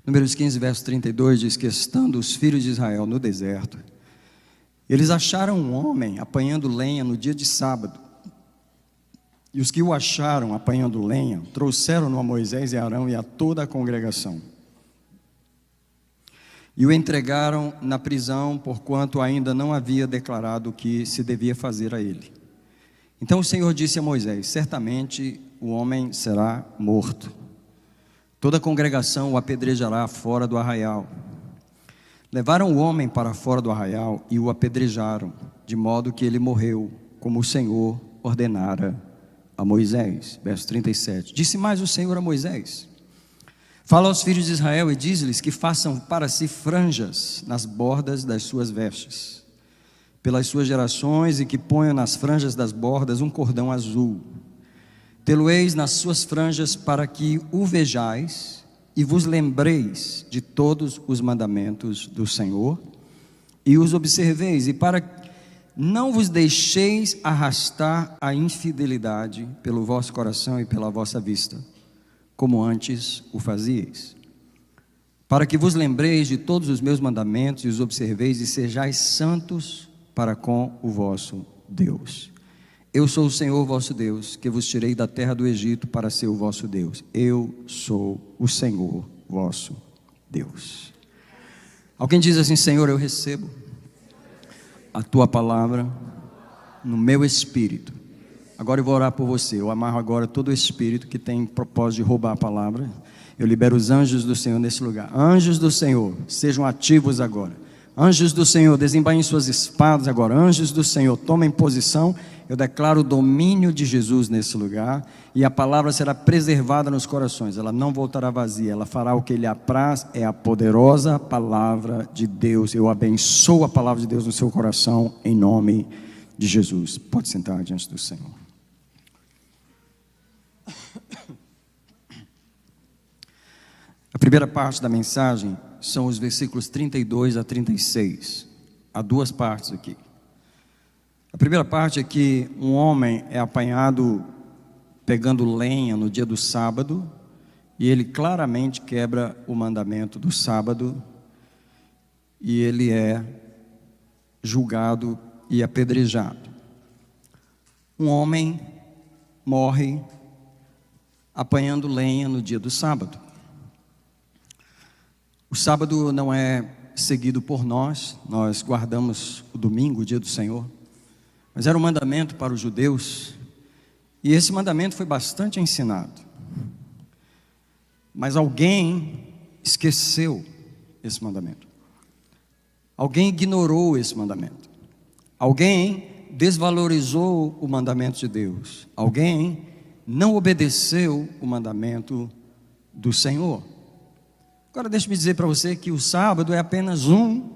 Números 15, verso 32 diz que, estando os filhos de Israel no deserto, eles acharam um homem apanhando lenha no dia de sábado. E os que o acharam apanhando lenha, trouxeram-no a Moisés e Arão e a toda a congregação. E o entregaram na prisão, porquanto ainda não havia declarado o que se devia fazer a ele. Então o Senhor disse a Moisés: certamente o homem será morto. Toda a congregação o apedrejará fora do arraial. Levaram o homem para fora do arraial e o apedrejaram, de modo que ele morreu, como o Senhor ordenara a Moisés. Verso 37. Disse mais o Senhor a Moisés: fala aos filhos de Israel e diz-lhes que façam para si franjas nas bordas das suas vestes, pelas suas gerações, e que ponham nas franjas das bordas um cordão azul. Tê-lo-eis nas suas franjas, para que o vejais e vos lembreis de todos os mandamentos do Senhor e os observeis, e para não vos deixeis arrastar à infidelidade pelo vosso coração e pela vossa vista, como antes o fazieis, para que vos lembreis de todos os meus mandamentos e os observeis, e sejais santos para com o vosso Deus. Eu sou o Senhor vosso Deus, que vos tirei da terra do Egito para ser o vosso Deus. Eu sou o Senhor vosso Deus. Alguém diz assim: Senhor, eu recebo a tua palavra no meu espírito. Agora eu vou orar por você. Eu amarro agora todo o espírito que tem propósito de roubar a palavra. Eu libero os anjos do Senhor nesse lugar. Anjos do Senhor, sejam ativos agora. Anjos do Senhor, desembainhem suas espadas agora. Anjos do Senhor, tomem posição. Eu declaro o domínio de Jesus nesse lugar, e a palavra será preservada nos corações. Ela não voltará vazia, ela fará o que lhe apraz. É a poderosa palavra de Deus. Eu abençoo a palavra de Deus no seu coração, em nome de Jesus. Pode sentar diante do Senhor. A primeira parte da mensagem são os versículos 32 a 36. Há duas partes aqui. A primeira parte é que um homem é apanhado pegando lenha no dia do sábado, e ele claramente quebra o mandamento do sábado, e ele é julgado e apedrejado. Um homem morre apanhando lenha no dia do sábado. O sábado não é seguido por nós guardamos o domingo, o dia do Senhor, mas era um mandamento para os judeus, e esse mandamento foi bastante ensinado. Mas alguém esqueceu esse mandamento. Alguém ignorou esse mandamento. Alguém desvalorizou o mandamento de Deus. Alguém não obedeceu o mandamento do Senhor. Agora deixe-me dizer para você que o sábado é apenas um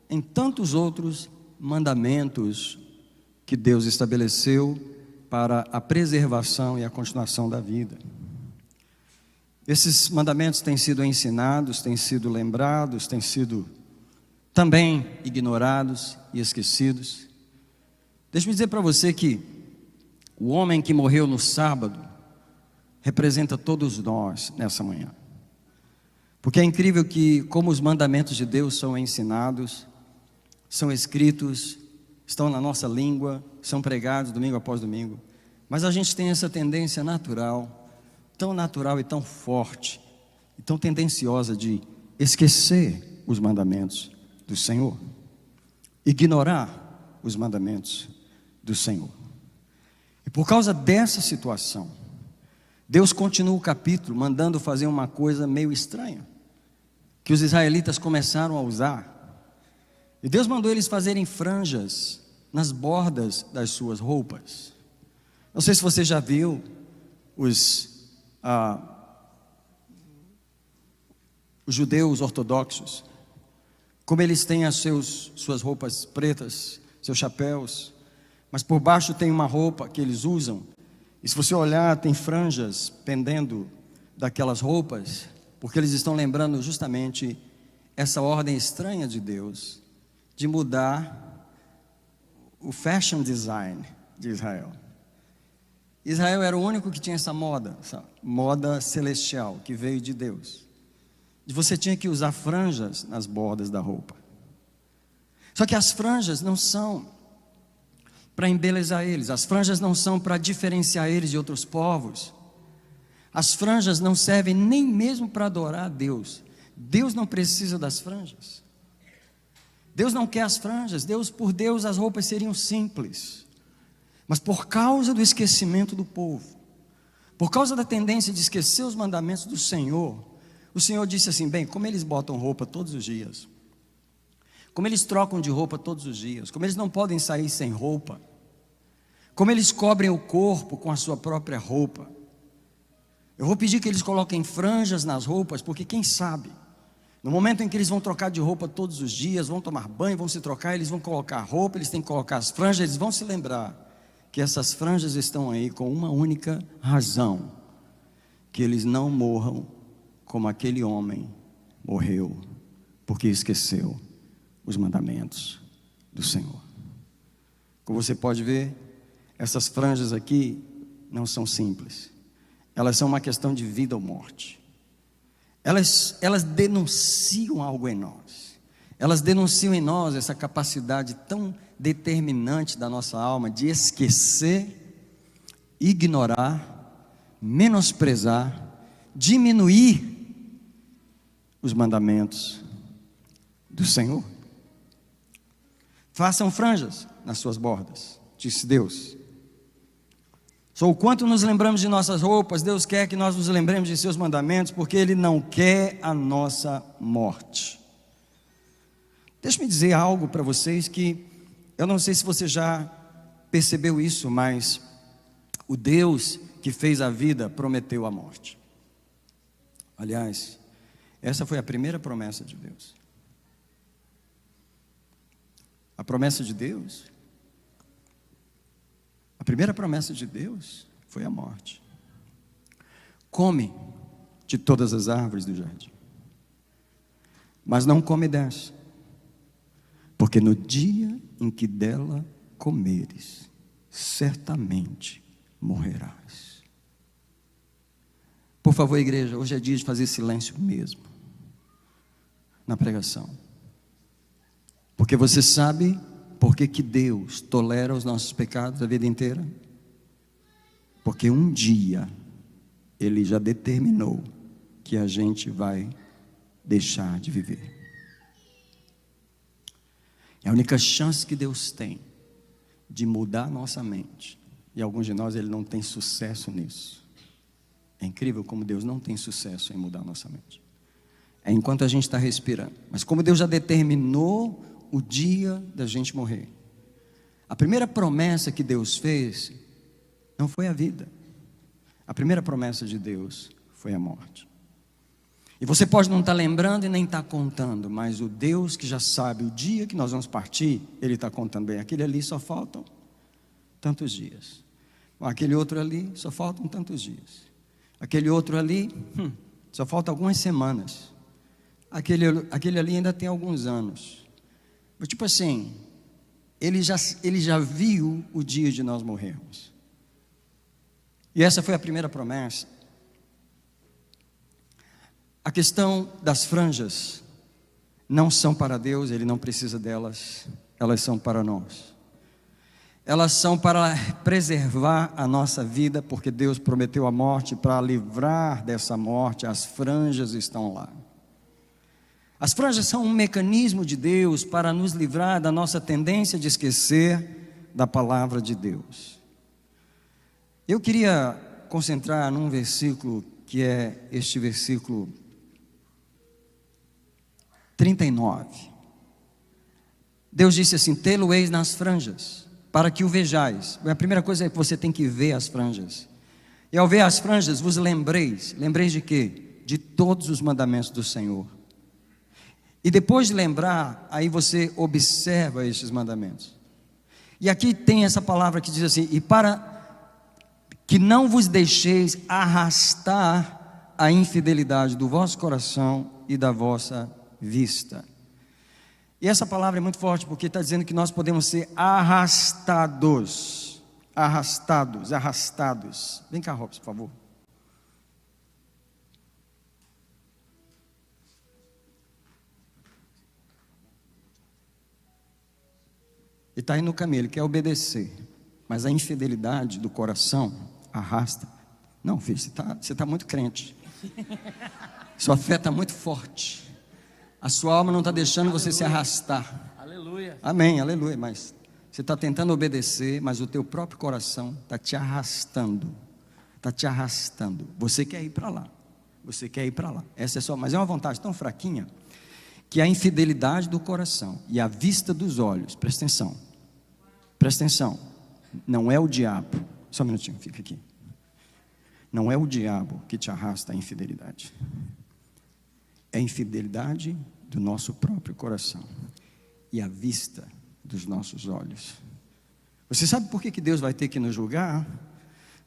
em tantos outros mandamentos que Deus estabeleceu para a preservação e a continuação da vida. Esses mandamentos têm sido ensinados, têm sido lembrados, têm sido também ignorados e esquecidos. Deixe-me dizer para você que o homem que morreu no sábado representa todos nós nessa manhã. Porque é incrível que, como os mandamentos de Deus são ensinados, são escritos, estão na nossa língua, são pregados domingo após domingo, mas a gente tem essa tendência natural, tão natural e tão forte, e tão tendenciosa de esquecer os mandamentos do Senhor, ignorar os mandamentos do Senhor. E por causa dessa situação, Deus continua o capítulo mandando fazer uma coisa meio estranha, que os israelitas começaram a usar. E Deus mandou eles fazerem franjas nas bordas das suas roupas. Não sei se você já viu os judeus ortodoxos, como eles têm as suas roupas pretas, seus chapéus, mas por baixo tem uma roupa que eles usam, e se você olhar, tem franjas pendendo daquelas roupas, porque eles estão lembrando justamente essa ordem estranha de Deus, de mudar o fashion design de Israel. Israel era o único que tinha essa moda celestial, que veio de Deus. você tinha que usar franjas nas bordas da roupa. Só que as franjas não são para embelezar eles, as franjas não são para diferenciar eles de outros povos. As franjas não servem nem mesmo para adorar a Deus. Deus não precisa das franjas. Deus não quer as franjas. Por Deus as roupas seriam simples. Mas por causa do esquecimento do povo, por causa da tendência de esquecer os mandamentos do Senhor, o Senhor disse assim: bem, como eles botam roupa todos os dias, como eles trocam de roupa todos os dias, como eles não podem sair sem roupa, como eles cobrem o corpo com a sua própria roupa, eu vou pedir que eles coloquem franjas nas roupas, porque quem sabe, no momento em que eles vão trocar de roupa todos os dias, vão tomar banho, vão se trocar, eles vão colocar roupa, eles têm que colocar as franjas, eles vão se lembrar que essas franjas estão aí com uma única razão: que eles não morram como aquele homem morreu, porque esqueceu os mandamentos do Senhor. Como você pode ver, essas franjas aqui não são simples, elas são uma questão de vida ou morte. Elas denunciam algo em nós, elas denunciam em nós essa capacidade tão determinante da nossa alma de esquecer, ignorar, menosprezar, diminuir os mandamentos do Senhor. Façam franjas nas suas bordas, disse Deus. Só o quanto nos lembramos de nossas roupas, Deus quer que nós nos lembremos de seus mandamentos, porque Ele não quer a nossa morte. Deixa-me dizer algo para vocês que eu não sei se você já percebeu isso, mas o Deus que fez a vida prometeu a morte. Aliás, essa foi a primeira promessa de Deus. A promessa de Deus, a primeira promessa de Deus foi a morte. Come de todas as árvores do jardim, mas não come dessa, porque no dia em que dela comeres, certamente morrerás. Por favor, igreja, hoje é dia de fazer silêncio mesmo na pregação, porque você sabe por que Deus tolera os nossos pecados a vida inteira? Porque um dia Ele já determinou que a gente vai deixar de viver. É a única chance que Deus tem de mudar a nossa mente, e alguns de nós Ele não tem sucesso nisso. É incrível como Deus não tem sucesso em mudar a nossa mente. É enquanto a gente está respirando. Mas como Deus já determinou o dia da gente morrer, a primeira promessa que Deus fez não foi a vida. A primeira promessa de Deus foi a morte. E você pode não estar lembrando e nem estar contando, mas o Deus que já sabe o dia que nós vamos partir, Ele está contando bem. Aquele ali só faltam tantos dias. Aquele outro ali só faltam tantos dias. Aquele outro ali só falta algumas semanas. Aquele ali ainda tem alguns anos. Mas, tipo assim, ele já viu o dia de nós morrermos. E essa foi a primeira promessa. A questão das franjas não são para Deus, Ele não precisa delas, elas são para nós. Elas são para preservar a nossa vida, porque Deus prometeu a morte. Para livrar dessa morte, as franjas estão lá. As franjas são um mecanismo de Deus para nos livrar da nossa tendência de esquecer da palavra de Deus. Eu queria concentrar num versículo que é este versículo 39. Deus disse assim: tê-lo-eis nas franjas, para que o vejais. A primeira coisa é que você tem que ver as franjas. E ao ver as franjas, vos lembreis de quê? De todos os mandamentos do Senhor. E depois de lembrar, aí você observa estes mandamentos. E aqui tem essa palavra que diz assim: e para que não vos deixeis arrastar a infidelidade do vosso coração e da vossa vista. E essa palavra é muito forte, porque está dizendo que nós podemos ser arrastados. Vem cá, Robson, por favor. está indo no caminho, ele quer obedecer, mas a infidelidade do coração arrasta. Não, filho, você está muito crente, sua fé está muito forte, a sua alma não está deixando você se arrastar. Aleluia. Amém, aleluia. Mas você está tentando obedecer, mas o teu próprio coração está te arrastando. Está te arrastando. Você quer ir para lá. Você quer ir para lá. Essa é só, mas é uma vontade tão fraquinha que a infidelidade do coração e a vista dos olhos, presta atenção. Presta atenção. Não é o diabo. Só um minutinho, fica aqui. Não é o diabo que te arrasta à infidelidade. É a infidelidade do nosso próprio coração e a vista dos nossos olhos. Você sabe por que Deus vai ter que nos julgar?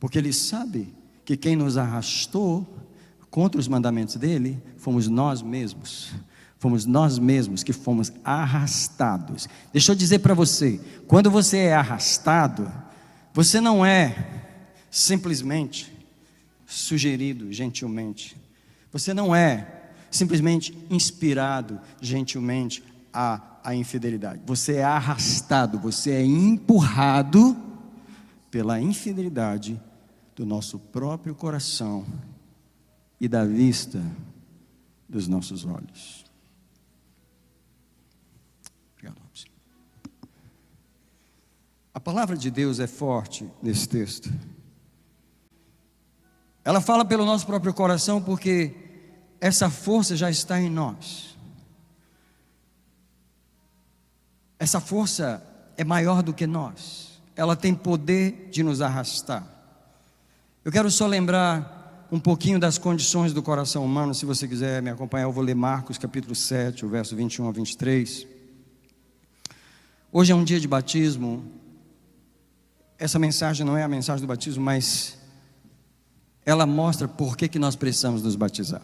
Porque Ele sabe que quem nos arrastou contra os mandamentos dEle fomos nós mesmos. Fomos nós mesmos que fomos arrastados. Deixa eu dizer para você, quando você é arrastado, você não é simplesmente sugerido gentilmente. Você não é simplesmente inspirado gentilmente à infidelidade. Você é arrastado, você é empurrado pela infidelidade do nosso próprio coração e da vista dos nossos olhos. Obrigado, Robson. A palavra de Deus é forte nesse texto. Ela fala pelo nosso próprio coração porque essa força já está em nós. Essa força é maior do que nós. Ela tem poder de nos arrastar. Eu quero só lembrar um pouquinho das condições do coração humano. Se você quiser me acompanhar, eu vou ler Marcos capítulo 7, o verso 21 a 23. Hoje é um dia de batismo. Essa mensagem não é a mensagem do batismo, mas ela mostra por que nós precisamos nos batizar.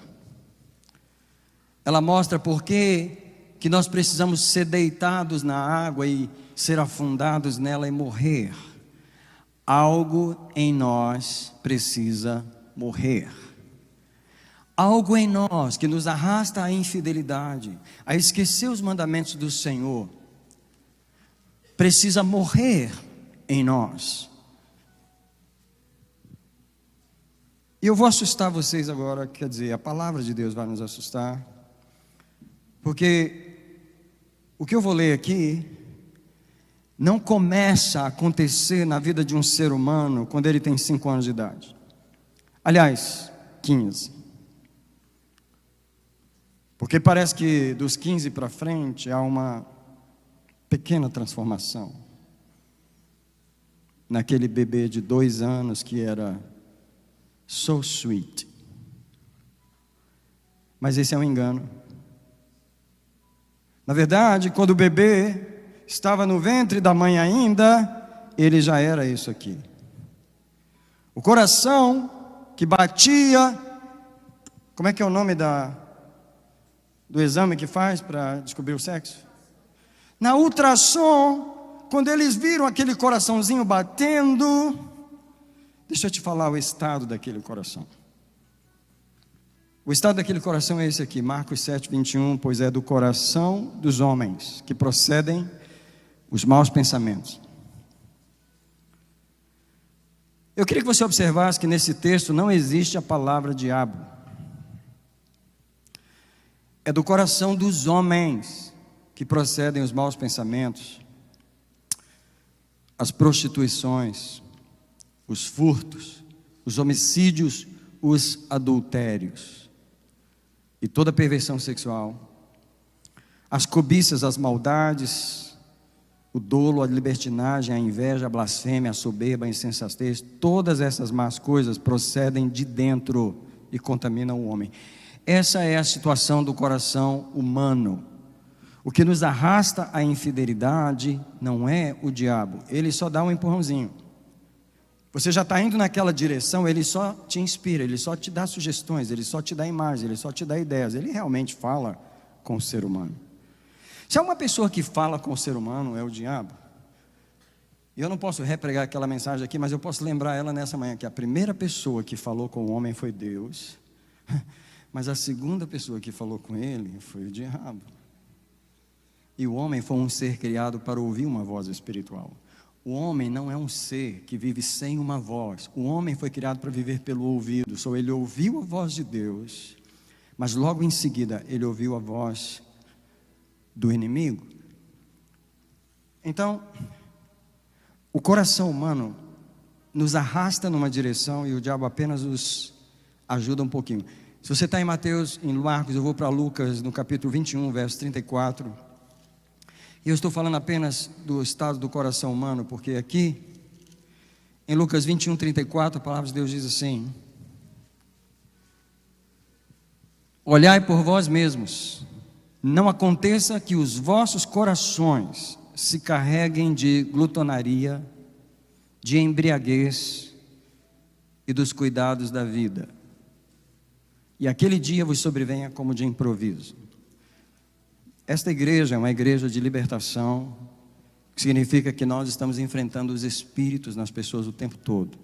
Ela mostra por que nós precisamos ser deitados na água e ser afundados nela e morrer. Algo em nós precisa morrer. Algo em nós que nos arrasta à infidelidade, a esquecer os mandamentos do Senhor, precisa morrer em nós. E eu vou assustar vocês agora, quer dizer, a palavra de Deus vai nos assustar, porque o que eu vou ler aqui não começa a acontecer na vida de um ser humano quando ele tem 5 anos de idade. Aliás, 15. Porque parece que dos 15 para frente há uma pequena transformação naquele bebê de 2 anos que era so sweet. Mas esse é um engano. Na verdade, quando o bebê estava no ventre da mãe ainda, ele já era isso aqui. O coração que batia, como é que é o nome do exame que faz para descobrir o sexo? Na ultrassom, quando eles viram aquele coraçãozinho batendo, deixa eu te falar o estado daquele coração. O estado daquele coração é esse aqui, Marcos 7, 21, pois é do coração dos homens que procedem os maus pensamentos. Eu queria que você observasse que nesse texto não existe a palavra diabo. É do coração dos homens que procedem os maus pensamentos, as prostituições, os furtos, os homicídios, os adultérios e toda perversão sexual, as cobiças, as maldades, o dolo, a libertinagem, a inveja, a blasfêmia, a soberba, a insensatez. Todas essas más coisas procedem de dentro e contaminam o homem. Essa é a situação do coração humano. O que nos arrasta à infidelidade não é o diabo, ele só dá um empurrãozinho. Você já está indo naquela direção, ele só te inspira, ele só te dá sugestões, ele só te dá imagens, ele só te dá ideias. Ele realmente fala com o ser humano. Se há uma pessoa que fala com o ser humano, é o diabo. E eu não posso repregar aquela mensagem aqui, mas eu posso lembrar ela nessa manhã, que a primeira pessoa que falou com o homem foi Deus, mas a segunda pessoa que falou com ele foi o diabo. E o homem foi um ser criado para ouvir uma voz espiritual. O homem não é um ser que vive sem uma voz. O homem foi criado para viver pelo ouvido. Só ele ouviu a voz de Deus, mas logo em seguida ele ouviu a voz do inimigo. Então, o coração humano nos arrasta numa direção e o diabo apenas nos ajuda um pouquinho. Se você está em Mateus, em Marcos, eu vou para Lucas, no capítulo 21, verso 34. E eu estou falando apenas do estado do coração humano, porque aqui, em Lucas 21, 34, a palavra de Deus diz assim: olhai por vós mesmos, não aconteça que os vossos corações se carreguem de glutonaria, de embriaguez e dos cuidados da vida, e aquele dia vos sobrevenha como de improviso. Esta igreja é uma igreja de libertação, que significa que nós estamos enfrentando os espíritos nas pessoas o tempo todo.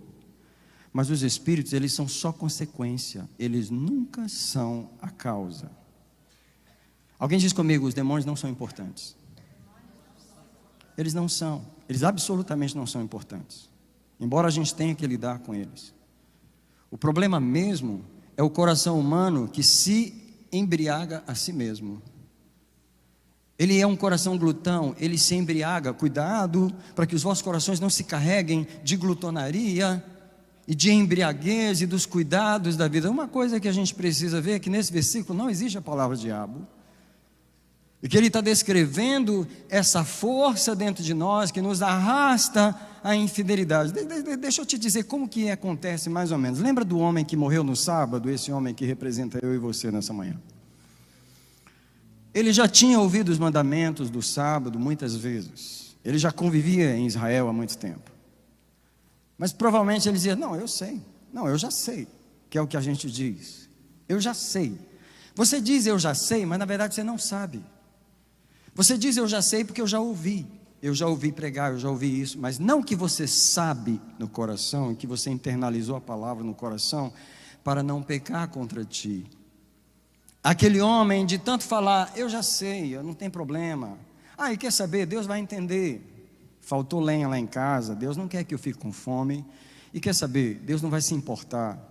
Mas os espíritos, eles são só consequência, eles nunca são a causa. Alguém diz comigo, os demônios não são importantes. Eles não são, eles absolutamente não são importantes, embora a gente tenha que lidar com eles. O problema mesmo é o coração humano que se embriaga a si mesmo. Ele é um coração glutão, ele se embriaga. Cuidado para que os vossos corações não se carreguem de glutonaria e de embriaguez e dos cuidados da vida. Uma coisa que a gente precisa ver é que nesse versículo não existe a palavra diabo, e que ele está descrevendo essa força dentro de nós que nos arrasta à infidelidade. Deixa eu te dizer como que acontece mais ou menos. Lembra do homem que morreu no sábado, esse homem que representa eu e você nessa manhã? Ele já tinha ouvido os mandamentos do sábado muitas vezes. Ele já convivia em Israel há muito tempo. Mas provavelmente ele dizia, não, eu sei. Não, eu já sei, que é o que a gente diz. Eu já sei. Você diz eu já sei, mas na verdade você não sabe. Você diz eu já sei porque eu já ouvi. Eu já ouvi pregar, eu já ouvi isso. Mas não que você sabe no coração, que você internalizou a palavra no coração para não pecar contra ti. Aquele homem de tanto falar, eu já sei, eu não tem problema. E quer saber, Deus vai entender. Faltou lenha lá em casa, Deus não quer que eu fique com fome. E quer saber, Deus não vai se importar.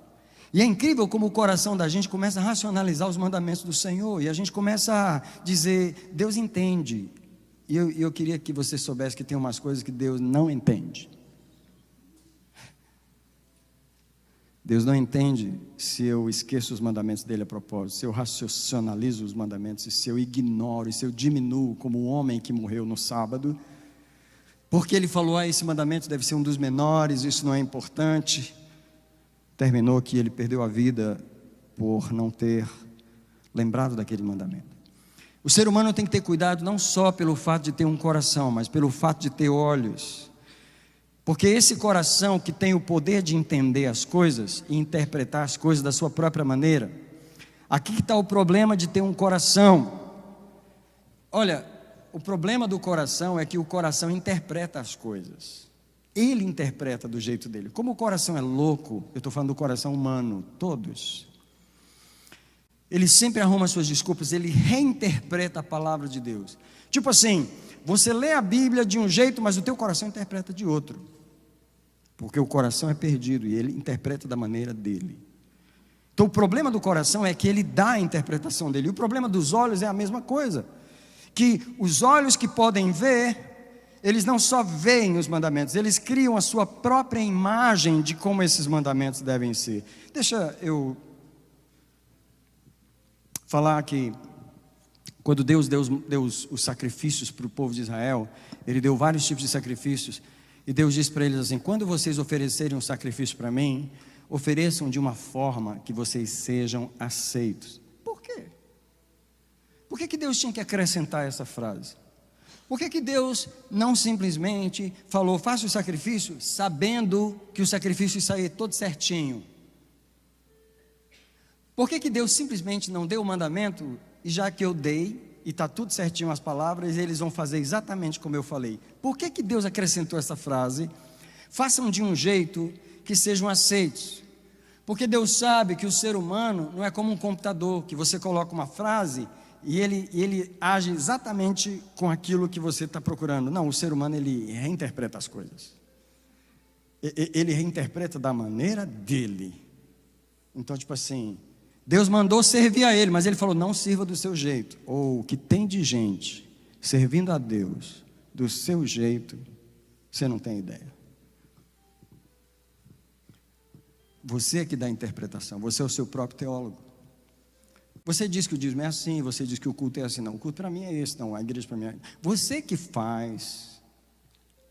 E é incrível como o coração da gente começa a racionalizar os mandamentos do Senhor. E a gente começa a dizer, Deus entende. E eu queria que você soubesse que tem umas coisas que Deus não entende. Deus não entende se eu esqueço os mandamentos dele a propósito, se eu racionalizo os mandamentos, e se eu ignoro, e se eu diminuo como o homem que morreu no sábado, porque ele falou, esse mandamento deve ser um dos menores, isso não é importante. Terminou que ele perdeu a vida por não ter lembrado daquele mandamento. O ser humano tem que ter cuidado não só pelo fato de ter um coração, mas pelo fato de ter olhos. Porque esse coração que tem o poder de entender as coisas e interpretar as coisas da sua própria maneira, aqui está o problema de ter um coração. Olha, o problema do coração é que o coração interpreta as coisas. Ele interpreta do jeito dele. Como o coração é louco, eu estou falando do coração humano, todos. Ele sempre arruma suas desculpas, ele reinterpreta a palavra de Deus. Tipo assim, você lê a Bíblia de um jeito, mas o teu coração interpreta de outro. Porque o coração é perdido e ele interpreta da maneira dele. Então o problema do coração é que ele dá a interpretação dele. E o problema dos olhos é a mesma coisa. Que os olhos que podem ver, eles não só veem os mandamentos, eles criam a sua própria imagem de como esses mandamentos devem ser. Deixa eu falar que quando Deus deu os sacrifícios para o povo de Israel, Ele deu vários tipos de sacrifícios, e Deus disse para eles assim, quando vocês oferecerem um sacrifício para mim, ofereçam de uma forma que vocês sejam aceitos. Por quê? Por que Deus tinha que acrescentar essa frase? Por que Deus não simplesmente falou, faça o sacrifício, sabendo que o sacrifício ia sair todo certinho? Por que Deus simplesmente não deu o mandamento, e já que eu dei, e está tudo certinho as palavras, eles vão fazer exatamente como eu falei? Por que Deus acrescentou essa frase? Façam de um jeito que sejam aceitos. Porque Deus sabe que o ser humano não é como um computador, que você coloca uma frase e ele age exatamente com aquilo que você está procurando. Não, o ser humano, ele reinterpreta as coisas. Ele reinterpreta da maneira dele. Então, tipo assim, Deus mandou servir a ele, mas ele falou, não sirva do seu jeito. Ou o que tem de gente servindo a Deus do seu jeito, você não tem ideia. Você é que dá a interpretação, você é o seu próprio teólogo. Você diz que o dízimo é assim, você diz que o culto é assim. Não, o culto para mim é esse, não, a igreja para mim é... Você que faz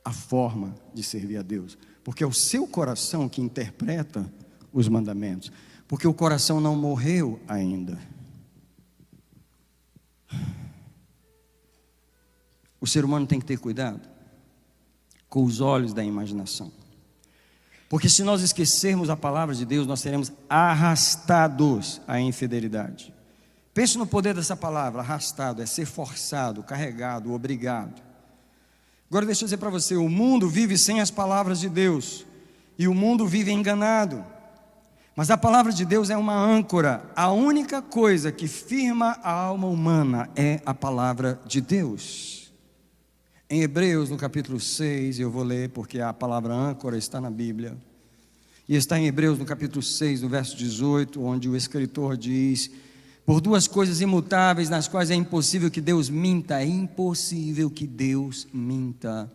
a forma de servir a Deus, porque é o seu coração que interpreta os mandamentos, porque o coração não morreu ainda. O ser humano tem que ter cuidado com os olhos da imaginação, porque se nós esquecermos a palavra de Deus, nós seremos arrastados à infidelidade. Pense no poder dessa palavra, arrastado, é ser forçado, carregado, obrigado. Agora deixa eu dizer para você, o mundo vive sem as palavras de Deus, e o mundo vive enganado, mas a palavra de Deus é uma âncora. A única coisa que firma a alma humana é a palavra de Deus. Em Hebreus, no capítulo 6, eu vou ler porque a palavra âncora está na Bíblia, e está em Hebreus no capítulo 6, no verso 18, onde o escritor diz: por duas coisas imutáveis, nas quais é impossível que Deus minta, é impossível que Deus minta.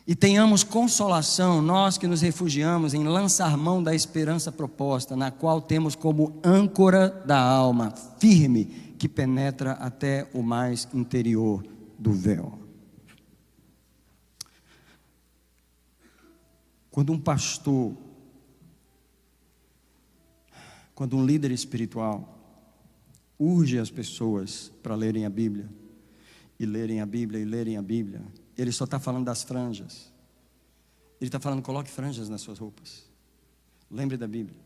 E tenhamos consolação, nós que nos refugiamos em lançar mão da esperança proposta, na qual temos como âncora da alma, firme, que penetra até o mais interior do véu. Quando um pastor, quando um líder espiritual urge as pessoas para lerem a Bíblia, e lerem a Bíblia, e lerem a Bíblia, ele só está falando das franjas. Ele está falando, coloque franjas nas suas roupas. Lembre da Bíblia.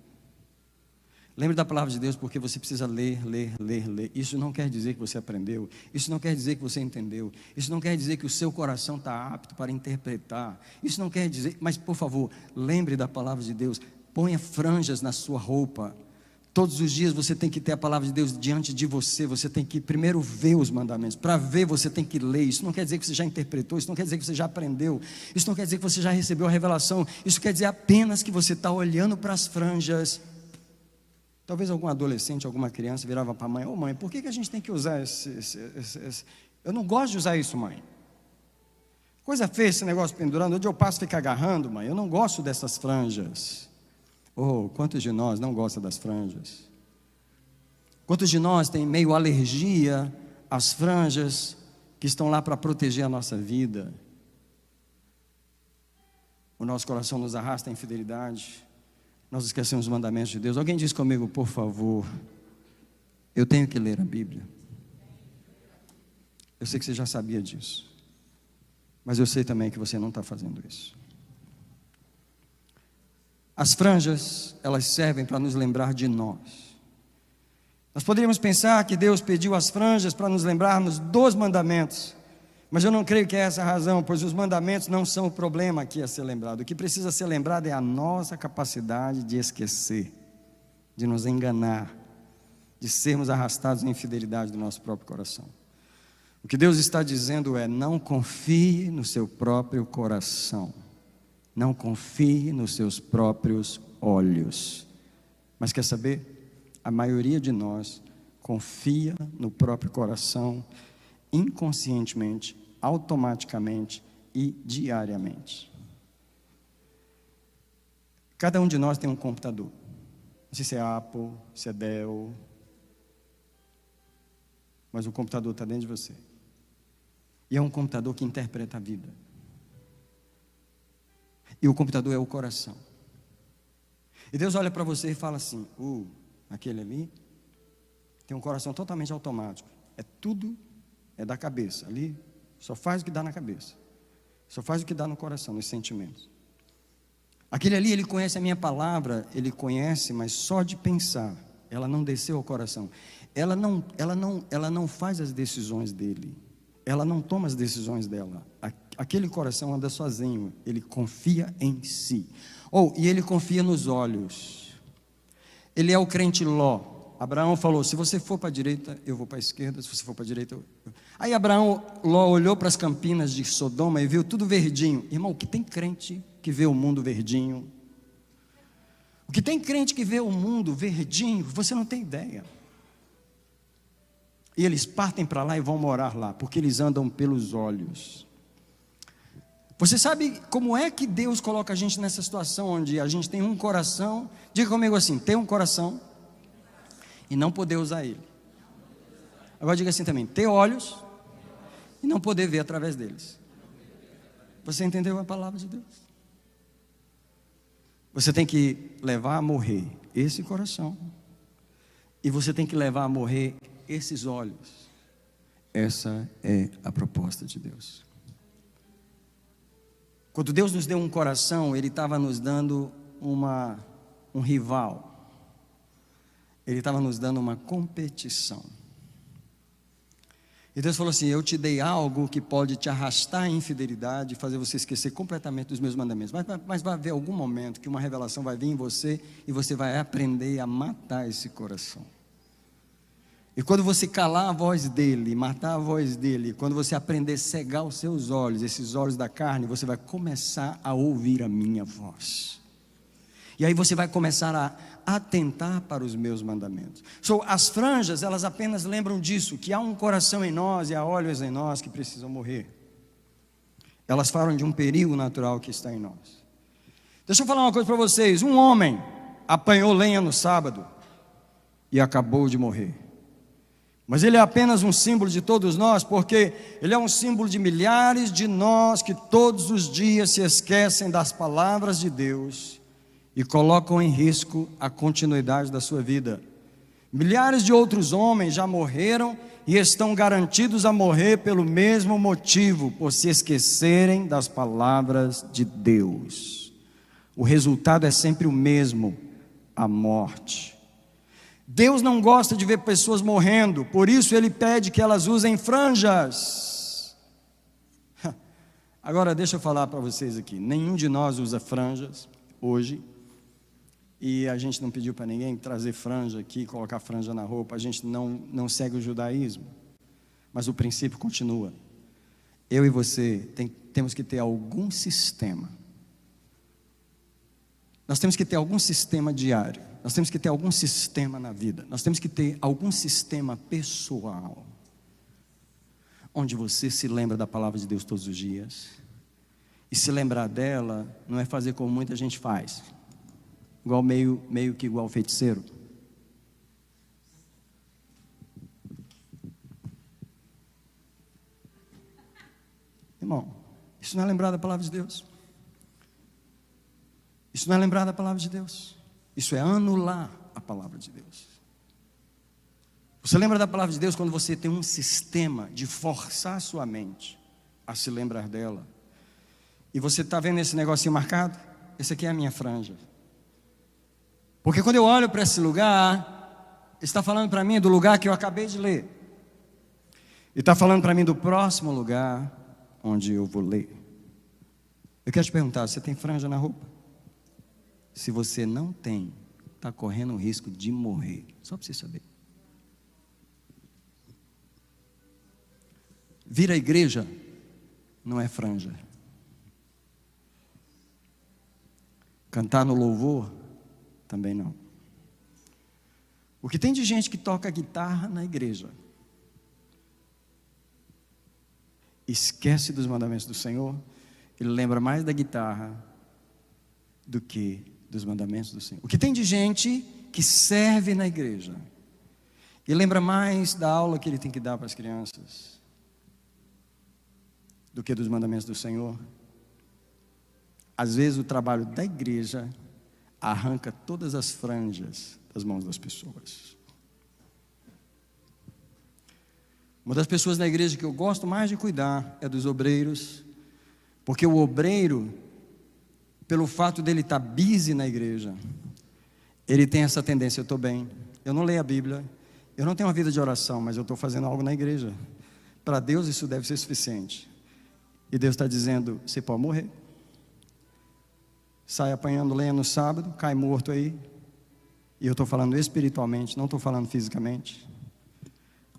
Lembre da palavra de Deus, porque você precisa ler. Isso não quer dizer que você aprendeu. Isso não quer dizer que você entendeu. Isso não quer dizer que o seu coração está apto para interpretar. Isso não quer dizer, mas por favor, lembre da palavra de Deus. Ponha franjas na sua roupa. Todos os dias você tem que ter a palavra de Deus diante de você. Você tem que primeiro ver os mandamentos. Para ver, você tem que ler. Isso não quer dizer que você já interpretou. Isso não quer dizer que você já aprendeu. Isso não quer dizer que você já recebeu a revelação. Isso quer dizer apenas que você está olhando para as franjas. Talvez algum adolescente, alguma criança virava para a mãe: ô mãe, por que a gente tem que usar esse... Eu não gosto de usar isso, mãe. Coisa feia esse negócio pendurando. Onde eu passo fica agarrando, mãe. Eu não gosto dessas franjas. Oh, quantos de nós não gostam das franjas? Quantos de nós tem meio alergia às franjas que estão lá para proteger a nossa vida? O nosso coração nos arrasta à infidelidade. Nós esquecemos os mandamentos de Deus. Alguém diz comigo, por favor, eu tenho que ler a Bíblia. Eu sei que você já sabia disso, mas eu sei também que você não está fazendo isso. As franjas, elas servem para nos lembrar de nós. Nós poderíamos pensar que Deus pediu as franjas para nos lembrarmos dos mandamentos, mas eu não creio que é essa a razão, pois os mandamentos não são o problema aqui a ser lembrado. O que precisa ser lembrado é a nossa capacidade de esquecer, de nos enganar, de sermos arrastados à infidelidade do nosso próprio coração. O que Deus está dizendo é: não confie no seu próprio coração. Não confie nos seus próprios olhos. Mas quer saber? A maioria de nós confia no próprio coração, inconscientemente, automaticamente e diariamente. Cada um de nós tem um computador. Não sei se é Apple, se é Dell, mas o computador está dentro de você. E é um computador que interpreta a vida. E o computador é o coração. E Deus olha para você e fala assim: aquele ali tem um coração totalmente automático. É tudo, é da cabeça. Ali só faz o que dá na cabeça. Só faz o que dá no coração, nos sentimentos. Aquele ali, ele conhece a minha palavra, ele conhece, mas só de pensar. Ela não desceu ao coração. Ela não faz as decisões dele. Ela não toma as decisões dela. Aquele coração anda sozinho. Ele confia em si. E ele confia nos olhos. Ele é o crente Ló. Abraão falou: se você for para a direita, eu vou para a esquerda. Se você for para a direita, eu... Aí Ló olhou para as campinas de Sodoma e viu tudo verdinho. Irmão, o que tem crente que vê o mundo verdinho? O que tem crente que vê o mundo verdinho, você não tem ideia. E eles partem para lá e vão morar lá, porque eles andam pelos olhos. Você sabe como é que Deus coloca a gente nessa situação onde a gente tem um coração? Diga comigo assim: ter um coração e não poder usar ele. Agora diga assim também: ter olhos e não poder ver através deles. Você entendeu a palavra de Deus? Você tem que levar a morrer esse coração, e você tem que levar a morrer esses olhos. Essa é a proposta de Deus. Quando Deus nos deu um coração, Ele estava nos dando um rival. Ele estava nos dando uma competição. E Deus falou assim: eu te dei algo que pode te arrastar à infidelidade e fazer você esquecer completamente dos meus mandamentos. Mas vai haver algum momento que uma revelação vai vir em você e você vai aprender a matar esse coração. E quando você calar a voz dele, matar a voz dele, quando você aprender a cegar os seus olhos, esses olhos da carne, você vai começar a ouvir a minha voz. E aí você vai começar a atentar para os meus mandamentos. As franjas, elas apenas lembram disso, que há um coração em nós e há olhos em nós que precisam morrer. Elas falam de um perigo natural que está em nós. Deixa eu falar uma coisa para vocês. Um homem apanhou lenha no sábado e acabou de morrer. Mas ele é apenas um símbolo de todos nós, porque ele é um símbolo de milhares de nós que todos os dias se esquecem das palavras de Deus e colocam em risco a continuidade da sua vida. Milhares de outros homens já morreram e estão garantidos a morrer pelo mesmo motivo, por se esquecerem das palavras de Deus. O resultado é sempre o mesmo: a morte. Deus não gosta de ver pessoas morrendo, por isso Ele pede que elas usem franjas. Agora deixa eu falar para vocês aqui: nenhum de nós usa franjas hoje, e a gente não pediu para ninguém trazer franja aqui, colocar franja na roupa. A gente não segue o judaísmo, mas o princípio continua. Eu e você temos que ter algum sistema. Nós temos que ter algum sistema diário. Nós temos que ter algum sistema na vida. Nós temos que ter algum sistema pessoal, onde você se lembra da palavra de Deus todos os dias. E se lembrar dela não é fazer como muita gente faz, igual meio que igual feiticeiro. Irmão, isso não é lembrar da palavra de Deus. Isso não é lembrar da palavra de Deus. Isso é anular a palavra de Deus. Você lembra da palavra de Deus quando você tem um sistema de forçar a sua mente a se lembrar dela. E você está vendo esse negocinho marcado? Esse aqui é a minha franja. Porque quando eu olho para esse lugar, está falando para mim do lugar que eu acabei de ler. E está falando para mim do próximo lugar onde eu vou ler. Eu quero te perguntar: você tem franja na roupa? Se você não tem, está correndo o risco de morrer. Só para você saber. Vir à igreja não é franja. Cantar no louvor também não. O que tem de gente que toca guitarra na igreja, esquece dos mandamentos do Senhor, ele lembra mais da guitarra do que dos mandamentos do Senhor. O que tem de gente que serve na igreja e lembra mais da aula que ele tem que dar para as crianças do que dos mandamentos do Senhor. Às vezes o trabalho da igreja arranca todas as franjas das mãos das pessoas. Uma das pessoas na igreja que eu gosto mais de cuidar é dos obreiros, porque o obreiro, pelo fato dele estar busy na igreja, ele tem essa tendência: eu estou bem, eu não leio a Bíblia, eu não tenho uma vida de oração, mas eu estou fazendo algo na igreja. Para Deus isso deve ser suficiente. E Deus está dizendo: você pode morrer. Sai apanhando lenha no sábado, cai morto aí. E eu estou falando espiritualmente, não estou falando fisicamente.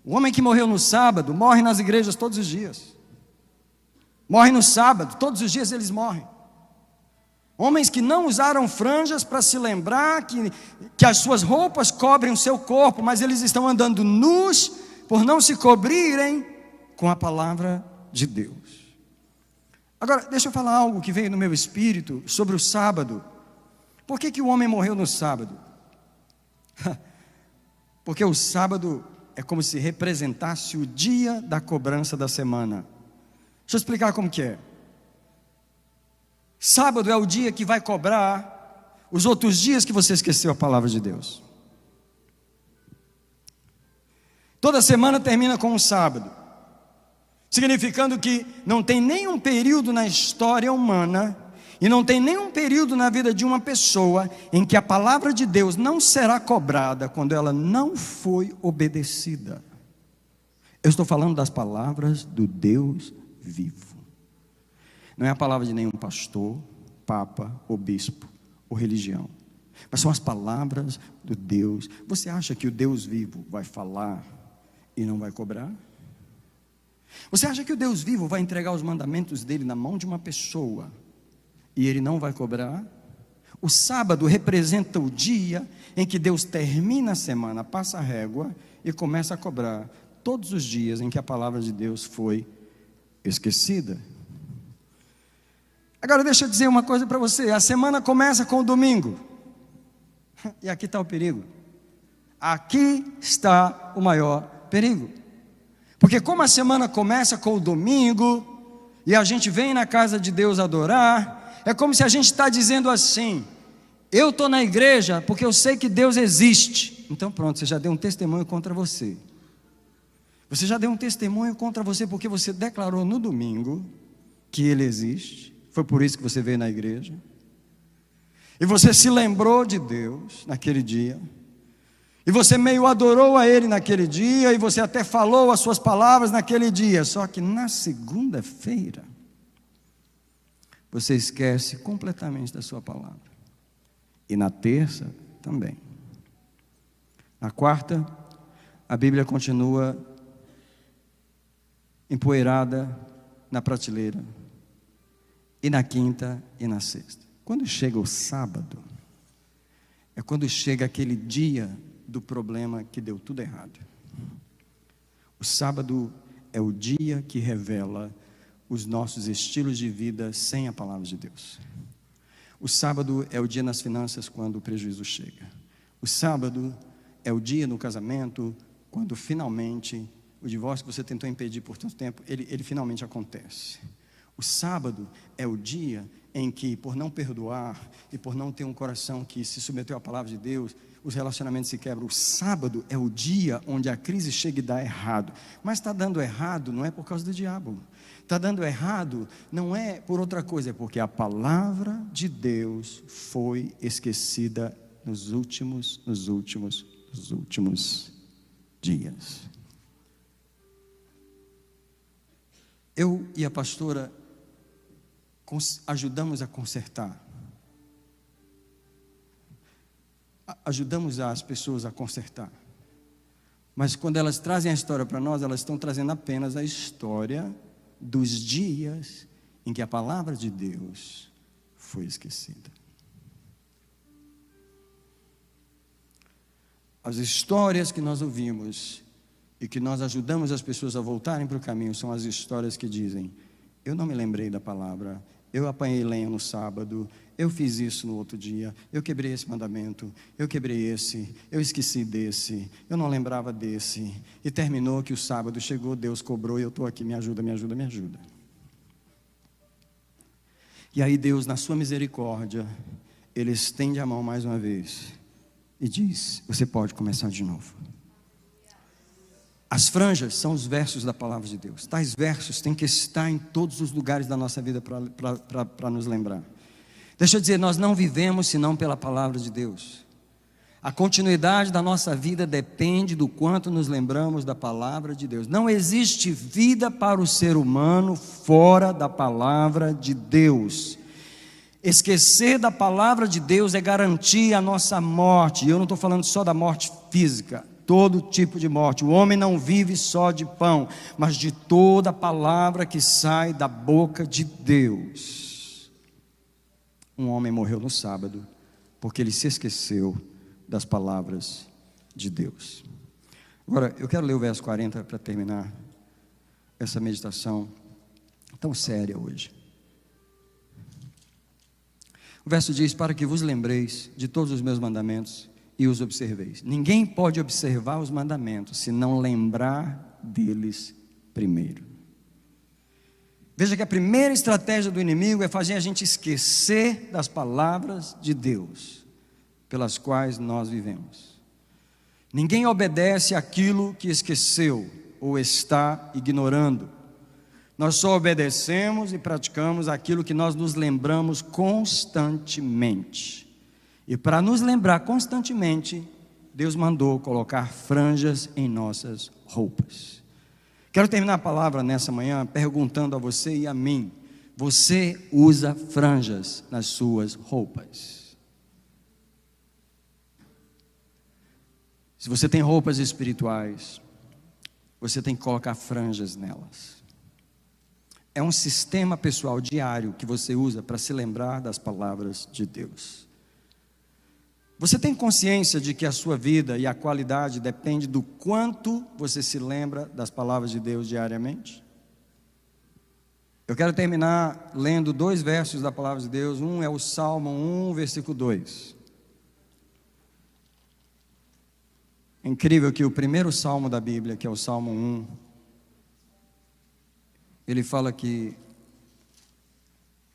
O homem que morreu no sábado, morre nas igrejas todos os dias. Morre no sábado, todos os dias eles morrem. Homens que não usaram franjas para se lembrar que as suas roupas cobrem o seu corpo, mas eles estão andando nus por não se cobrirem com a palavra de Deus. Agora, deixa eu falar algo que veio no meu espírito sobre o sábado. Por que o homem morreu no sábado? Porque o sábado é como se representasse o dia da cobrança da semana. Deixa eu explicar como que é. Sábado é o dia que vai cobrar os outros dias que você esqueceu a palavra de Deus. Toda semana termina com um sábado, significando que não tem nenhum período na história humana e não tem nenhum período na vida de uma pessoa em que a palavra de Deus não será cobrada quando ela não foi obedecida. Eu estou falando das palavras do Deus vivo. Não é a palavra de nenhum pastor, papa ou bispo ou religião, mas são as palavras do Deus. Você acha que o Deus vivo vai falar e não vai cobrar? Você acha que o Deus vivo vai entregar os mandamentos dele na mão de uma pessoa e ele não vai cobrar? O sábado representa o dia em que Deus termina a semana, passa a régua e começa a cobrar todos os dias em que a palavra de Deus foi esquecida. Agora deixa eu dizer uma coisa para você. A semana começa com o domingo. E aqui está o perigo. Aqui está o maior perigo. Porque como a semana começa com o domingo, e a gente vem na casa de Deus adorar, é como se a gente está dizendo assim: eu estou na igreja porque eu sei que Deus existe. Então pronto, você já deu um testemunho contra você. Você já deu um testemunho contra você porque você declarou no domingo que Ele existe. Foi por isso que você veio na igreja. E você se lembrou de Deus naquele dia. E você meio adorou a Ele naquele dia. E você até falou as suas palavras naquele dia. Só que na segunda-feira, você esquece completamente da sua palavra. E na terça também. Na quarta, a Bíblia continua empoeirada na prateleira. E na quinta e na sexta. Quando chega o sábado, é quando chega aquele dia do problema que deu tudo errado. O sábado é o dia que revela os nossos estilos de vida sem a palavra de Deus. O sábado é o dia nas finanças quando o prejuízo chega. O sábado é o dia no casamento quando finalmente o divórcio que você tentou impedir por tanto tempo, ele finalmente acontece. O sábado é o dia em que, por não perdoar e por não ter um coração que se submeteu à palavra de Deus, os relacionamentos se quebram. O sábado é o dia onde a crise chega e dá errado. Mas está dando errado não é por causa do diabo. Está dando errado não é por outra coisa, é porque a palavra de Deus foi esquecida nos últimos dias. Eu e a pastora ajudamos a consertar. Ajudamos as pessoas a consertar. Mas quando elas trazem a história para nós, elas estão trazendo apenas a história dos dias em que a palavra de Deus foi esquecida. As histórias que nós ouvimos e que nós ajudamos as pessoas a voltarem para o caminho são as histórias que dizem: eu não me lembrei da palavra, eu apanhei lenha no sábado, eu fiz isso no outro dia, eu quebrei esse mandamento, eu quebrei esse, eu esqueci desse, eu não lembrava desse, e terminou que o sábado chegou, Deus cobrou e eu estou aqui, me ajuda. E aí Deus, na sua misericórdia, Ele estende a mão mais uma vez e diz: você pode começar de novo. As franjas são os versos da palavra de Deus. Tais versos têm que estar em todos os lugares da nossa vida para nos lembrar. Deixa eu dizer, nós não vivemos senão pela palavra de Deus. A continuidade da nossa vida depende do quanto nos lembramos da palavra de Deus. Não existe vida para o ser humano fora da palavra de Deus. Esquecer da palavra de Deus é garantir a nossa morte. E eu não estou falando só da morte física, todo tipo de morte. O homem não vive só de pão, mas de toda a palavra que sai da boca de Deus. Um homem morreu no sábado, porque ele se esqueceu das palavras de Deus. Agora, eu quero ler o verso 40 para terminar essa meditação tão séria hoje. O verso diz: para que vos lembreis de todos os meus mandamentos e os observeis. Ninguém pode observar os mandamentos se não lembrar deles primeiro. Veja que a primeira estratégia do inimigo é fazer a gente esquecer das palavras de Deus, pelas quais nós vivemos. Ninguém obedece àquilo que esqueceu ou está ignorando. Nós só obedecemos e praticamos aquilo que nós nos lembramos constantemente. E para nos lembrar constantemente, Deus mandou colocar franjas em nossas roupas. Quero terminar a palavra nessa manhã perguntando a você e a mim: você usa franjas nas suas roupas? Se você tem roupas espirituais, você tem que colocar franjas nelas. É um sistema pessoal diário que você usa para se lembrar das palavras de Deus. Você tem consciência de que a sua vida e a qualidade depende do quanto você se lembra das palavras de Deus diariamente? Eu quero terminar lendo 2 versos da palavra de Deus. Um é o Salmo 1, versículo 2. É incrível que o primeiro salmo da Bíblia, que é o Salmo 1, ele fala que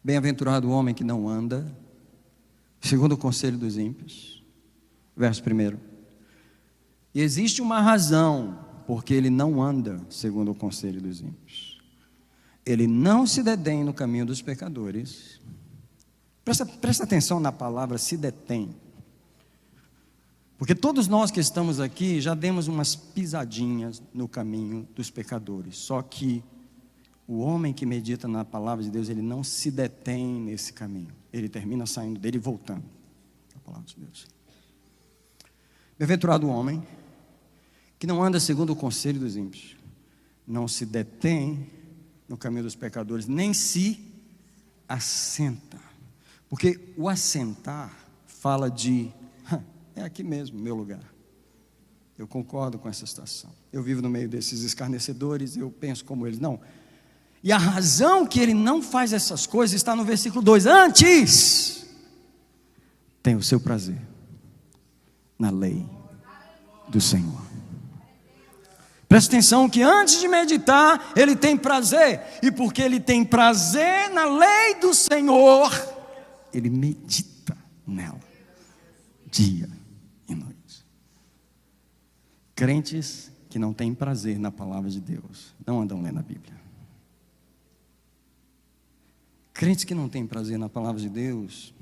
bem-aventurado o homem que não anda segundo o conselho dos ímpios. Verso 1. E existe uma razão porque ele não anda segundo o conselho dos ímpios. Ele não se detém no caminho dos pecadores. Presta atenção na palavra se detém. Porque todos nós que estamos aqui já demos umas pisadinhas no caminho dos pecadores. Só que o homem que medita na palavra de Deus, ele não se detém nesse caminho. Ele termina saindo dele e voltando à palavra de Deus. Bem-aventurado o homem que não anda segundo o conselho dos ímpios, não se detém no caminho dos pecadores, nem se assenta. Porque o assentar fala de, é aqui mesmo, meu lugar. Eu concordo com essa situação. Eu vivo no meio desses escarnecedores, eu penso como eles. Não. E a razão que ele não faz essas coisas está no versículo 2. Antes, tem o seu prazer na lei do Senhor. Presta atenção que antes de meditar, ele tem prazer. E porque ele tem prazer na lei do Senhor, ele medita nela, dia e noite. Crentes que não têm prazer na palavra de Deus, não andam lendo a Bíblia. Crentes que não têm prazer na palavra de Deus,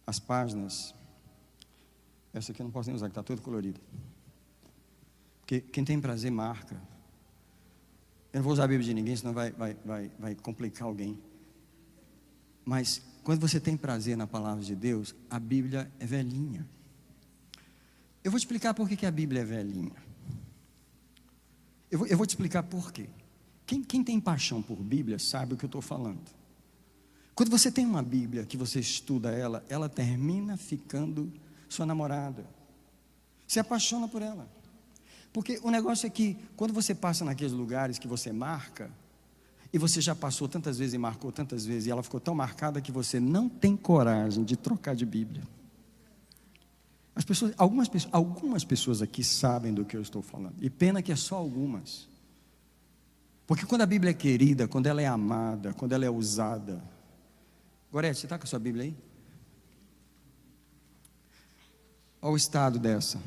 as páginas, essa aqui eu não posso nem usar, que está todo colorido. Porque quem tem prazer marca. Eu não vou usar a Bíblia de ninguém, senão vai complicar alguém. Mas quando você tem prazer na palavra de Deus, a Bíblia é velhinha. Eu vou te explicar por que a Bíblia é velhinha. Eu vou te explicar por quê. Quem tem paixão por Bíblia sabe o que eu estou falando. Quando você tem uma Bíblia que você estuda ela termina ficando sua namorada. Se apaixona por ela. Porque o negócio é que quando você passa naqueles lugares que você marca, e você já passou tantas vezes e marcou tantas vezes, e ela ficou tão marcada que você não tem coragem de trocar de Bíblia. Algumas pessoas aqui sabem do que eu estou falando. E pena que é só algumas. Porque quando a Bíblia é querida, quando ela é amada, quando ela é usada. Gorete, você está com a sua Bíblia aí? Olha o estado dessa.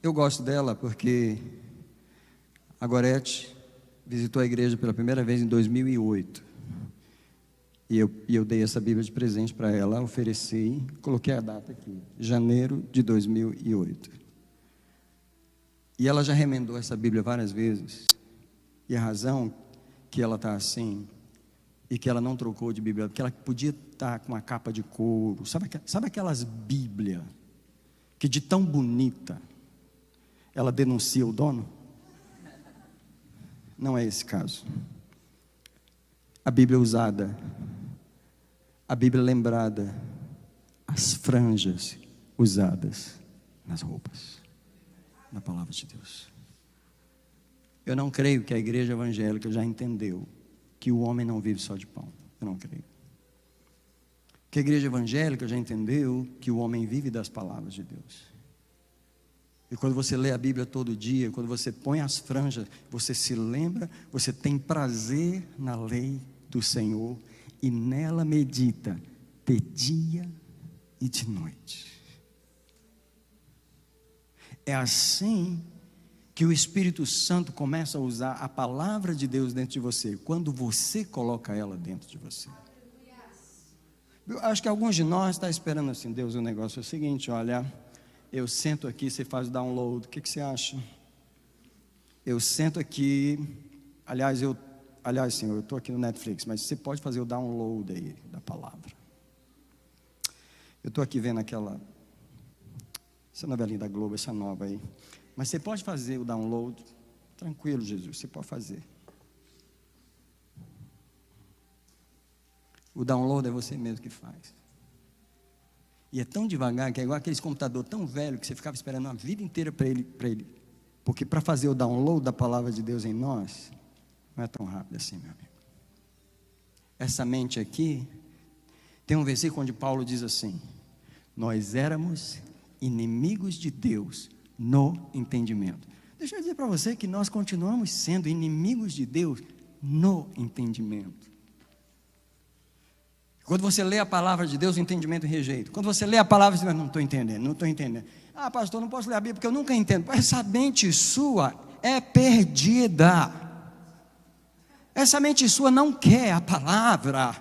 Eu gosto dela porque a Gorete visitou a igreja pela primeira vez em 2008. E eu dei essa Bíblia de presente para ela, ofereci, coloquei a data aqui, janeiro de 2008. E ela já remendou essa Bíblia várias vezes. E a razão que ela está assim, e que ela não trocou de Bíblia, porque ela podia estar com uma capa de couro, sabe aquelas Bíblias, que de tão bonita, ela denuncia o dono? Não é esse caso. A Bíblia usada, a Bíblia lembrada, as franjas usadas nas roupas, na palavra de Deus. Eu não creio que a igreja evangélica já entendeu que o homem não vive só de pão. Eu não creio. Que a igreja evangélica já entendeu que o homem vive das palavras de Deus. E quando você lê a Bíblia todo dia, quando você põe as franjas, você se lembra, você tem prazer na lei do Senhor e nela medita de dia e de noite. É assim que o Espírito Santo começa a usar a palavra de Deus dentro de você, quando você coloca ela dentro de você. Eu acho que alguns de nós estão esperando assim, Deus, o negócio é o seguinte, olha, eu sento aqui, você faz o download, o que você acha? Eu sento aqui, aliás, sim, eu estou aqui no Netflix, mas você pode fazer o download aí da palavra. Eu estou aqui vendo essa novelinha da Globo, essa nova aí. Mas você pode fazer o download, tranquilo, Jesus, você pode fazer. O download é você mesmo que faz. E é tão devagar, que é igual aqueles computador tão velho, que você ficava esperando uma vida inteira para ele. Porque para fazer o download da palavra de Deus em nós, não é tão rápido assim, meu amigo. Essa mente aqui, tem um versículo onde Paulo diz assim: nós éramos inimigos de Deus no entendimento. Deixa eu dizer para você que nós continuamos sendo inimigos de Deus no entendimento. Quando você lê a palavra de Deus, o entendimento rejeita. Quando você lê a palavra, você diz, não estou entendendo. Ah, pastor, não posso ler a Bíblia porque eu nunca entendo. Essa mente sua é perdida. Essa mente sua não quer a palavra.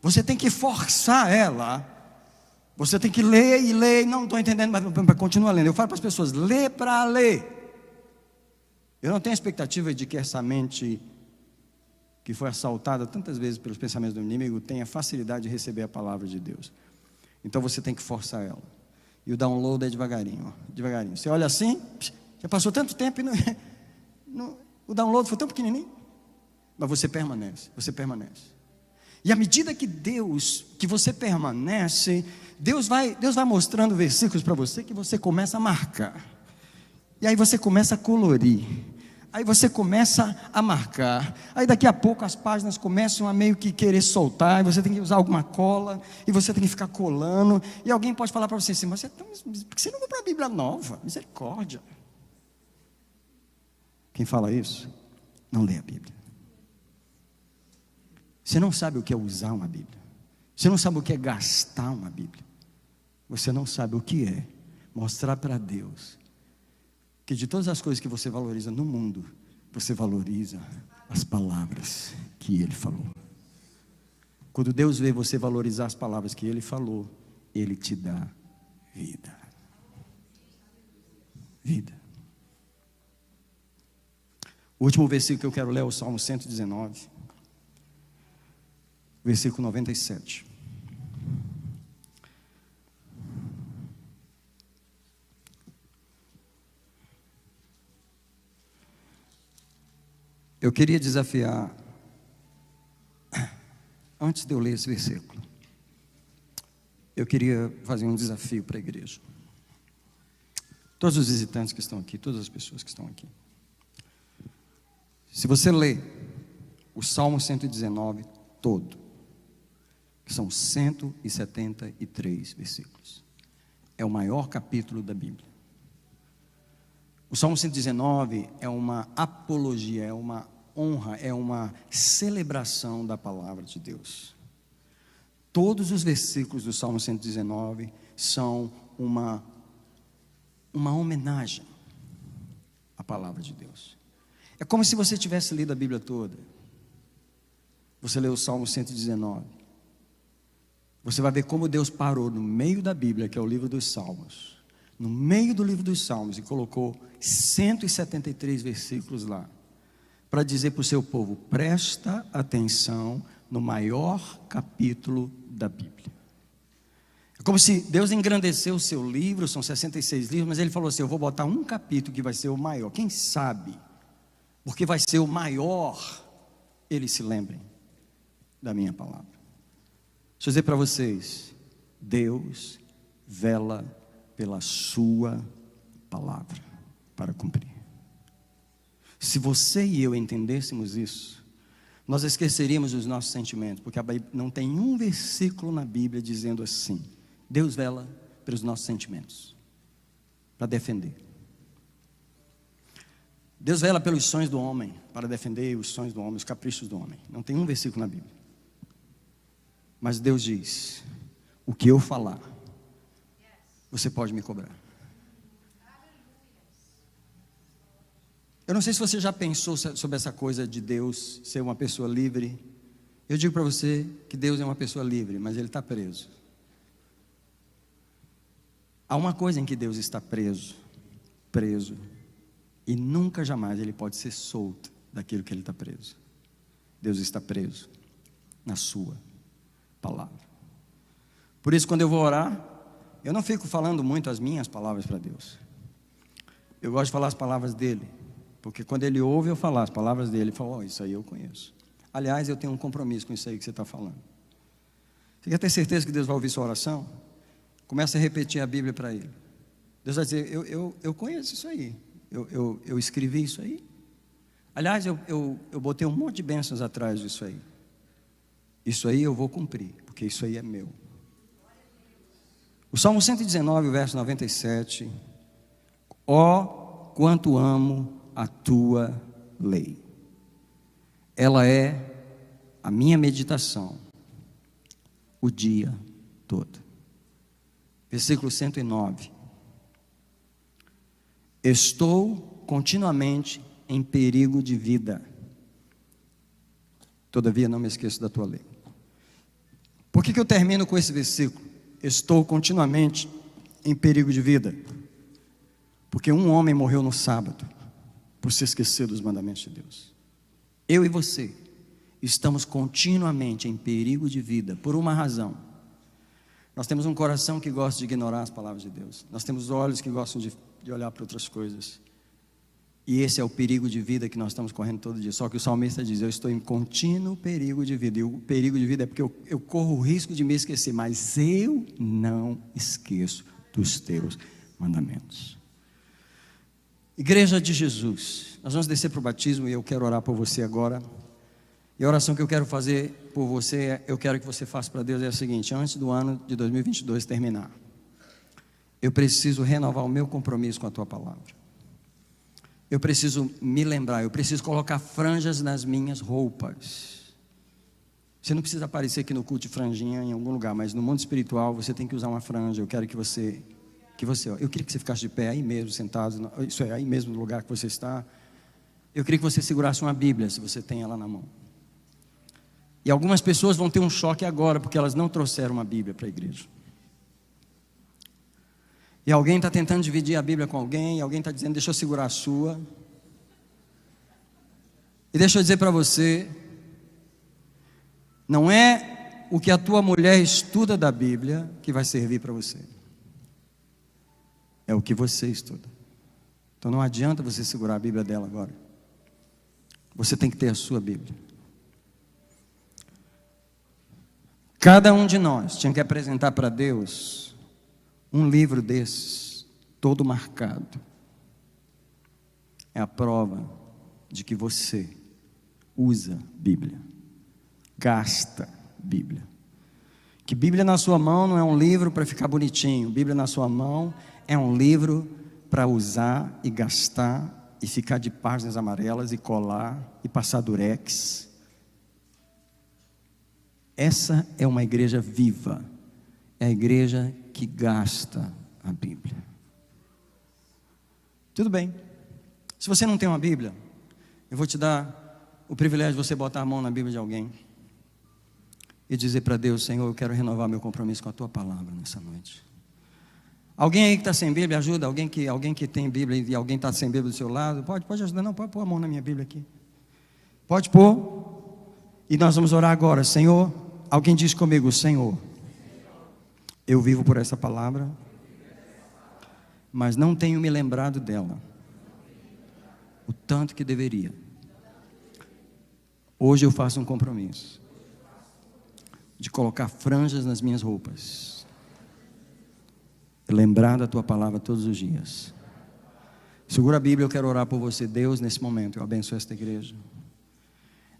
Você tem que forçar ela. Você tem que ler e ler, não estou entendendo, mas continua lendo. Eu falo para as pessoas, lê para ler. Eu não tenho expectativa de que essa mente, que foi assaltada tantas vezes pelos pensamentos do inimigo, tenha facilidade de receber a palavra de Deus. Então você tem que forçar ela. E o download é devagarinho, devagarinho. Você olha assim, já passou tanto tempo e o download foi tão pequenininho. Mas você permanece. E à medida que você permanece, Deus vai mostrando versículos para você que você começa a marcar. E aí você começa a colorir. Aí você começa a marcar. Aí daqui a pouco as páginas começam a meio que querer soltar. E você tem que usar alguma cola. E você tem que ficar colando. E alguém pode falar para você assim, mas por que você não comprou a Bíblia nova? Misericórdia. Quem fala isso, não lê a Bíblia. Você não sabe o que é usar uma Bíblia. Você não sabe o que é gastar uma Bíblia. Você não sabe o que é mostrar para Deus que de todas as coisas que você valoriza no mundo, você valoriza as palavras que Ele falou. Quando Deus vê você valorizar as palavras que Ele falou, Ele te dá vida. Vida. O último versículo que eu quero ler é o Salmo 119. Versículo 97. Eu queria desafiar, antes de eu ler esse versículo, eu queria fazer um desafio para a igreja. Todos os visitantes que estão aqui, todas as pessoas que estão aqui. Se você ler o Salmo 119 todo, que são 173 versículos. É o maior capítulo da Bíblia. O Salmo 119 é uma apologia, é uma honra, é uma celebração da palavra de Deus. Todos os versículos do Salmo 119 são uma homenagem à palavra de Deus. É como se você tivesse lido a Bíblia toda. Você lê o Salmo 119. Você vai ver como Deus parou no meio da Bíblia, que é o livro dos Salmos, no meio do livro dos Salmos, e colocou 173 versículos lá, para dizer para o seu povo: presta atenção no maior capítulo da Bíblia. É como se Deus engrandeceu o seu livro, são 66 livros, mas Ele falou assim: eu vou botar um capítulo que vai ser o maior. Quem sabe, porque vai ser o maior, eles se lembrem da minha palavra. Deixa eu dizer para vocês: Deus vela pela sua palavra para cumprir. Se você e eu entendêssemos isso, nós esqueceríamos os nossos sentimentos, porque a Bíblia não tem um versículo na Bíblia dizendo assim: Deus vela pelos nossos sentimentos para defender. Deus vela pelos sonhos do homem para defender os sonhos do homem, os caprichos do homem. Não tem um versículo na Bíblia. Mas Deus diz: o que eu falar, você pode me cobrar. Eu não sei se você já pensou sobre essa coisa de Deus ser uma pessoa livre. Eu digo para você que Deus é uma pessoa livre, mas Ele está preso. Há uma coisa em que Deus está preso, e nunca jamais Ele pode ser solto daquilo que Ele está preso. Deus está preso na sua palavra. Por isso, quando eu vou orar, eu não fico falando muito as minhas palavras para Deus. Eu gosto de falar as palavras dEle, porque quando Ele ouve eu falar as palavras dEle, Ele fala: isso aí eu conheço. Aliás, eu tenho um compromisso com isso aí que você está falando. Você quer ter certeza que Deus vai ouvir sua oração? Começa a repetir a Bíblia para Ele. Deus vai dizer: eu conheço isso aí. Eu escrevi isso aí. Aliás, eu botei um monte de bênçãos atrás disso aí. Isso aí eu vou cumprir, porque isso aí é meu. O Salmo 119, verso 97. Ó, quanto amo a tua lei. Ela é a minha meditação o dia todo. Versículo 109. Estou continuamente em perigo de vida, todavia não me esqueço da tua lei. Por que eu termino com esse versículo? Estou continuamente em perigo de vida, porque um homem morreu no sábado, por se esquecer dos mandamentos de Deus. Eu e você estamos continuamente em perigo de vida, por uma razão. Nós temos um coração que gosta de ignorar as palavras de Deus. Nós temos olhos que gostam de olhar para outras coisas. E esse é o perigo de vida que nós estamos correndo todo dia. Só que o salmista diz: eu estou em contínuo perigo de vida. E o perigo de vida é porque eu corro o risco de me esquecer, mas eu não esqueço dos teus mandamentos. Igreja de Jesus, nós vamos descer para o batismo e eu quero orar por você agora. E a oração que eu quero fazer por você, eu quero que você faça para Deus é a seguinte: antes do ano de 2022 terminar, eu preciso renovar o meu compromisso com a tua palavra. Eu preciso me lembrar, eu preciso colocar franjas nas minhas roupas. Você não precisa aparecer aqui no culto de franjinha em algum lugar, mas no mundo espiritual você tem que usar uma franja. Eu quero que você, eu queria que você ficasse de pé aí mesmo, sentado, isso é, aí mesmo no lugar que você está. Eu queria que você segurasse uma Bíblia, se você tem ela na mão. E algumas pessoas vão ter um choque agora, porque elas não trouxeram uma Bíblia para a igreja. E alguém está tentando dividir a Bíblia com alguém, e alguém está dizendo: deixa eu segurar a sua. E deixa eu dizer para você, não é o que a tua mulher estuda da Bíblia que vai servir para você. É o que você estuda. Então não adianta você segurar a Bíblia dela agora. Você tem que ter a sua Bíblia. Cada um de nós tinha que apresentar para Deus um livro desses, todo marcado. É a prova de que você usa Bíblia, gasta Bíblia. Que Bíblia na sua mão não é um livro para ficar bonitinho. Bíblia na sua mão é um livro para usar e gastar e ficar de páginas amarelas e colar e passar durex. Essa é uma igreja viva. É a igreja que gasta a Bíblia. Tudo bem. Se você não tem uma Bíblia, eu vou te dar o privilégio de você botar a mão na Bíblia de alguém e dizer para Deus: Senhor, eu quero renovar meu compromisso com a tua palavra nessa noite. Alguém aí que está sem Bíblia, ajuda. Alguém que tem Bíblia e alguém está sem Bíblia do seu lado, pode ajudar. Não, pode pôr a mão na minha Bíblia aqui. Pode pôr. E nós vamos orar agora. Senhor, alguém diz comigo: Senhor, eu vivo por essa palavra, mas não tenho me lembrado dela o tanto que deveria. Hoje eu faço um compromisso de colocar franjas nas minhas roupas e lembrar da tua palavra todos os dias. Segura a Bíblia, eu quero orar por você. Deus, nesse momento, eu abençoo esta igreja.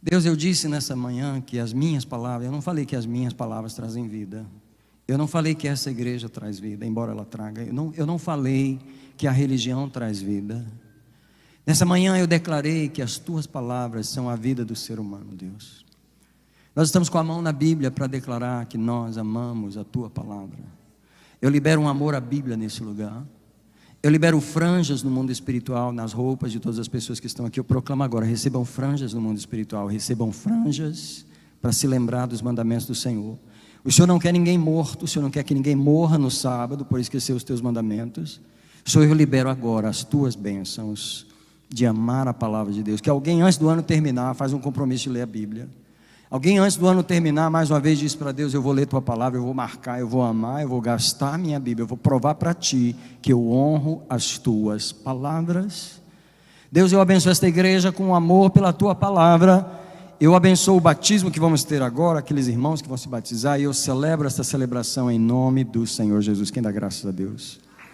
Deus, eu disse nessa manhã que as minhas palavras, eu não falei que as minhas palavras trazem vida. Eu não falei que essa igreja traz vida, embora ela traga. Eu não falei que a religião traz vida. Nessa manhã eu declarei que as tuas palavras são a vida do ser humano, Deus. Nós estamos com a mão na Bíblia para declarar que nós amamos a tua palavra. Eu libero um amor à Bíblia nesse lugar. Eu libero franjas no mundo espiritual, nas roupas de todas as pessoas que estão aqui. Eu proclamo agora: recebam franjas no mundo espiritual, recebam franjas para se lembrar dos mandamentos do Senhor. O Senhor não quer ninguém morto, o Senhor não quer que ninguém morra no sábado por esquecer os teus mandamentos. Senhor, eu libero agora as tuas bênçãos de amar a palavra de Deus. Que alguém antes do ano terminar faz um compromisso de ler a Bíblia. Alguém antes do ano terminar mais uma vez diz para Deus: eu vou ler tua palavra, eu vou marcar, eu vou amar, eu vou gastar minha Bíblia, eu vou provar para ti que eu honro as tuas palavras. Deus, eu abençoo esta igreja com amor pela tua palavra. Eu abençoo o batismo que vamos ter agora, aqueles irmãos que vão se batizar, e eu celebro esta celebração em nome do Senhor Jesus. Quem dá graças a Deus?